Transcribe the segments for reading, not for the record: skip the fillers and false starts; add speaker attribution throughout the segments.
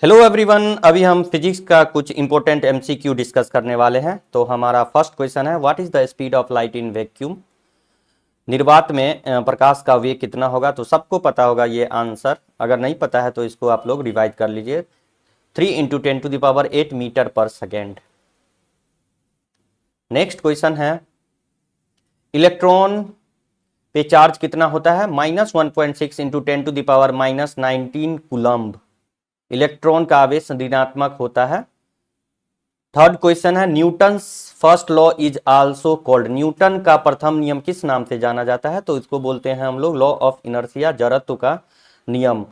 Speaker 1: Hello everyone, अभी हम physics का कुछ इंपॉर्टेंट एमसीक्यू डिस्कस करने वाले हैं। तो हमारा फर्स्ट क्वेश्चन है, what is the speed of light in vacuum. निर्वात में प्रकाश का वेग कितना होगा। तो सबको पता होगा ये आंसर, अगर नहीं पता है तो इसको आप लोग रिवाइज कर लीजिए। 3 × 10⁸ मीटर पर सेकेंड। नेक्स्ट क्वेश्चन है, इलेक्ट्रॉन पे चार्ज कितना होता है। -1.6 × 10⁻⁻19 कूलम्ब। इलेक्ट्रॉन का आवेश ऋणात्मक होता है। थर्ड क्वेश्चन है, Newton first law is also called. Newton का प्रथम नियम किस नाम से जाना जाता है। तो इसको बोलते हैं हम लोग लॉ ऑफ इनर्शिया, जड़त्व का नियम।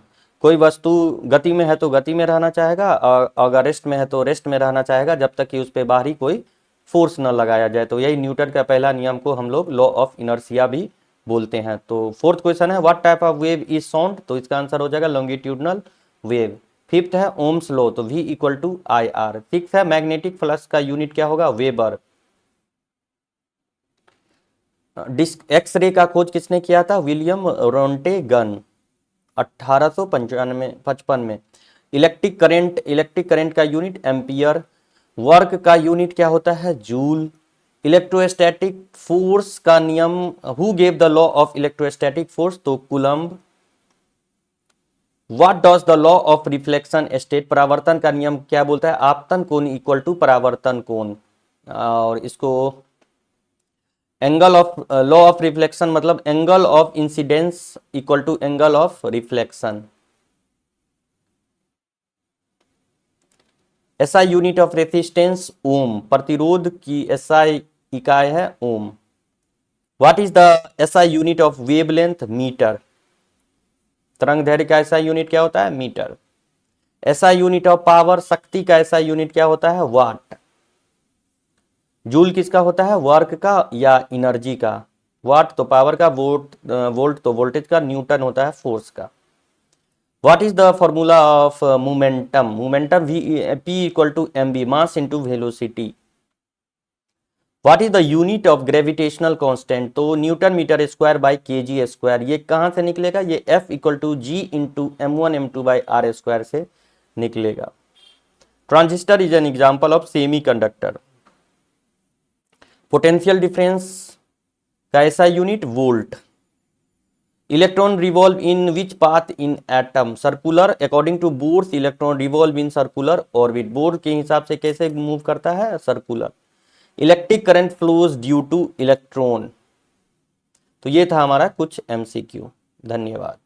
Speaker 1: कोई वस्तु गति में है तो गति में रहना चाहेगा, और अगर रेस्ट में है तो रेस्ट में रहना चाहेगा, जब तक कि उस पर बाहरी कोई फोर्स न लगाया जाए। तो यही न्यूटन का पहला नियम को हम लोग लॉ ऑफ इनर्शिया भी बोलते हैं। तो फोर्थ क्वेश्चन है, what type of wave is sound. तो इसका आंसर हो जाएगा लॉन्गिट्यूडनल वेव। फिफ्थ है ओम्स लॉ, तो V = IR। सिक्स है, मैग्नेटिक फ्लक्स का यूनिट क्या होगा, वेबर। एक्सरे का खोज किसने किया था, विलियम रोंटेगन, 1855 में। इलेक्ट्रिक करंट का यूनिट एम्पियर। वर्क का यूनिट क्या होता है, जूल। इलेक्ट्रोस्टैटिक फोर्स का नियम, who gave the law of electrostatic force, तो coulomb. What does the law of reflection state, परावर्तन का नियम क्या बोलता है, आपतन कोण इक्वल टू परावर्तन कोण। और इसको angle of law of reflection मतलब angle of incidence equal to angle of reflection. SI unit of resistance ohm, प्रतिरोध की एसआई इकाई है ohm. What is the SI unit of wavelength, metre. तरंग दैर्घ्य का ऐसा यूनिट क्या होता है, मीटर। ऐसा यूनिट ऑफ पावर, शक्ति का ऐसा यूनिट क्या होता है, वाट। जूल किसका होता है, वर्क का या एनर्जी का। वाट तो पावर का, वोल्ट तो वोल्टेज का, न्यूटन होता है फोर्स का। What is the formula of momentum. Momentum P = mv, mass into velocity. What is the unit of gravitational constant. तो newton metre square by kg square. ये कहां से निकलेगा, ये F = G × m1m2/r² से निकलेगा। Transistor is an example of semiconductor. Potential difference का ऐसा unit volt. Electron revolve in which path in atom, circular. According to Bohr's electron revolve in circular orbit. Bohr के हिसाब से कैसे move करता है, circular. Electric current flows due to electron. तो ये था हमारा कुछ एमसीक्यू। धन्यवाद।